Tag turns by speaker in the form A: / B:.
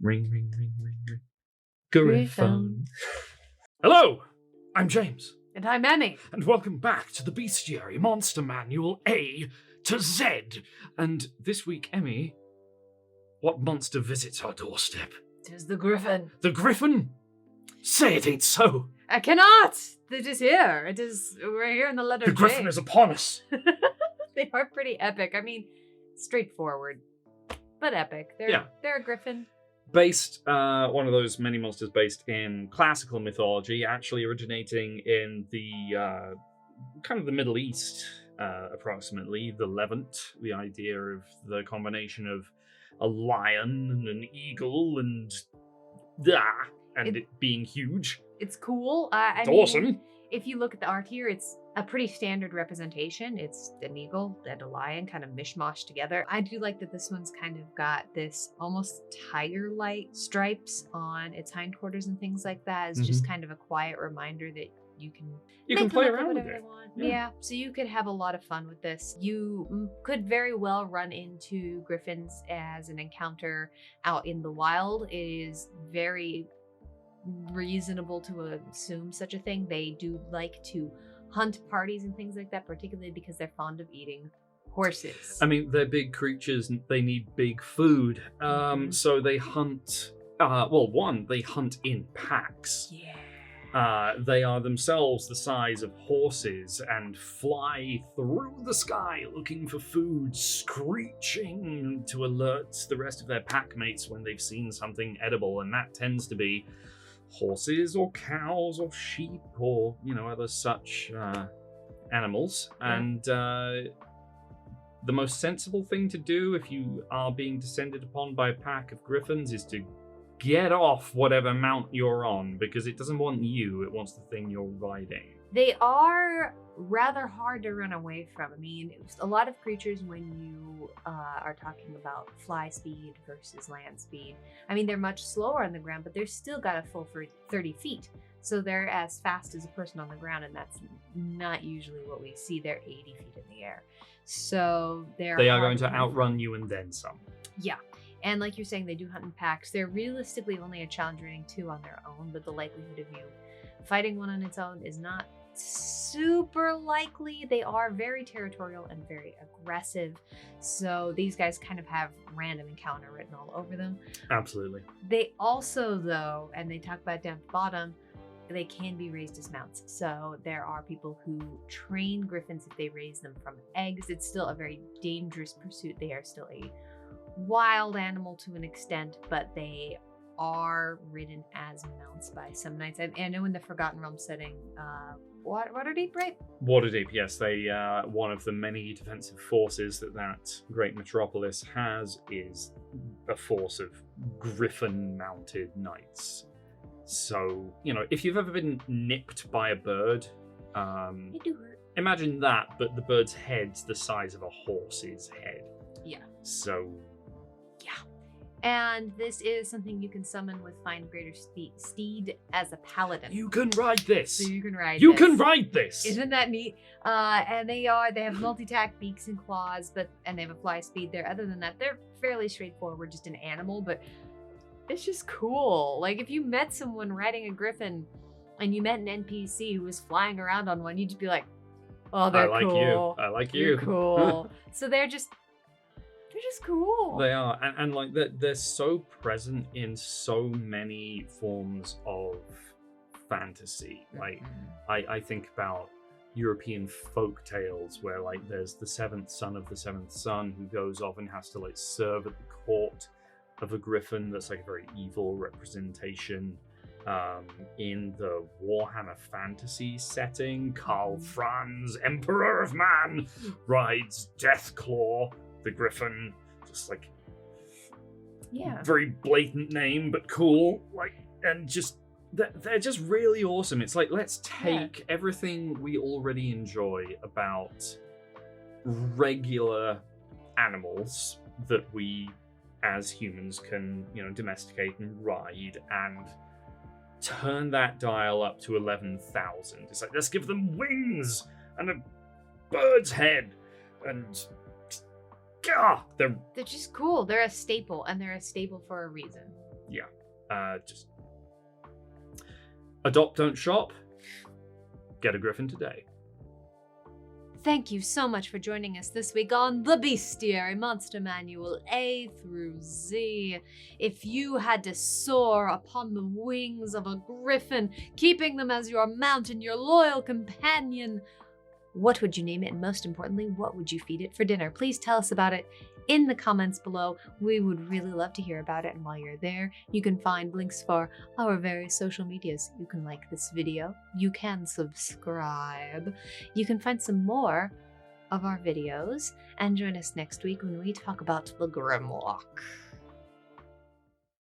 A: Ring, ring, ring, ring, ring. Griffon. Hello, I'm James.
B: And I'm Emmy.
A: And welcome back to the Bestiary Monster Manual A to Z. And this week, Emmy, what monster visits our doorstep?
B: 'Tis the Griffon.
A: The Griffon? Say it ain't so.
B: I cannot! It is here. We're here in the letter
A: The
B: J.
A: Griffon is upon us.
B: They are pretty epic. I mean, straightforward, but epic. They're a Griffon.
A: Based, one of those many monsters based in classical mythology, actually originating in the, kind of the Middle East, approximately, the Levant, the idea of the combination of a lion and an eagle and it being huge.
B: It's cool.
A: It's awesome.
B: If you look at the art here, it's a pretty standard representation. It's an eagle and a lion kind of mishmash together. I do like that this one's kind of got this almost tiger-like stripes on its hindquarters and things like that. It's just kind of a quiet reminder that you can
A: play around with
B: whatever
A: it.
B: you want. Yeah, so you could have a lot of fun with this. You could very well run into griffins as an encounter out in the wild. It is very reasonable to assume such a thing. They do like to hunt parties and things like that, particularly because they're fond of eating horses.
A: I mean, they're big creatures and they need big food. So they hunt, they hunt in packs.
B: Yeah.
A: They are themselves the size of horses and fly through the sky looking for food, screeching to alert the rest of their pack mates when they've seen something edible, and that tends to be horses or cows or sheep or, other such animals. Yeah. And the most sensible thing to do if you are being descended upon by a pack of griffins is to get off whatever mount you're on, because it doesn't want you, it wants the thing you're riding.
B: They are rather hard to run away from. I mean, a lot of creatures, when you are talking about fly speed versus land speed, I mean, they're much slower on the ground, but they're still got a full 30 feet. So they're as fast as a person on the ground, and that's not usually what we see. They're 80 feet in the air. So they are
A: going to outrun you and then some.
B: Yeah. And like you're saying, they do hunt in packs. They're realistically only a challenge rating 2 on their own, but the likelihood of you fighting one on its own is not super likely. They are very territorial and very aggressive. So these guys kind of have random encounter written all over them.
A: Absolutely.
B: They also, though, and they talk about down at the bottom, they can be raised as mounts. So there are people who train griffins if they raise them from eggs. It's still a very dangerous pursuit. They are still a wild animal to an extent, but they are ridden as mounts by some knights. I know in the Forgotten Realm setting, Waterdeep, right?
A: Waterdeep, yes. They one of the many defensive forces that great metropolis has is a force of griffin-mounted knights. So, if you've ever been nipped by a bird,
B: It do hurt.
A: Imagine that, but the bird's head's the size of a horse's head.
B: Yeah.
A: So...
B: yeah. And this is something you can summon with Find Greater Steed as a paladin.
A: You can ride this.
B: So you can ride
A: You
B: this.
A: can ride this.
B: Isn't that neat? And they have multi-tack beaks and claws, and they have a fly speed there. Other than that, they're fairly straightforward, just an animal, but it's just cool. Like, if you met someone riding a griffin and you met an NPC who was flying around on one, you'd just be like, oh, they're cool.
A: I like you.
B: You're cool. So they're just cool.
A: They are, and like they're so present in so many forms of fantasy. Like I think about European folk tales where like there's the seventh son of the seventh son who goes off and has to like serve at the court of a griffin. That's like a very evil representation. In the Warhammer fantasy setting, Karl Franz, Emperor of Man, rides Deathclaw, the griffin. Just like, very blatant name, but cool. Like, and just they're just really awesome. It's like, let's take everything we already enjoy about regular animals that we as humans can, domesticate and ride, and turn that dial up to 11,000. It's like, let's give them wings and a bird's head and they're
B: just cool. They're a staple, and they're a staple for a reason.
A: Just adopt, don't shop. Get a Griffon today.
B: Thank you so much for joining us this week on The Bestiary Monster Manual A through Z. If you had to soar upon the wings of a griffin, keeping them as your mount and your loyal companion, what would you name it? And most importantly, what would you feed it for dinner? Please tell us about it in the comments below. We would really love to hear about it. And while you're there, you can find links for our various social medias. You can like this video. You can subscribe. You can find some more of our videos and join us next week when we talk about the Grimlock.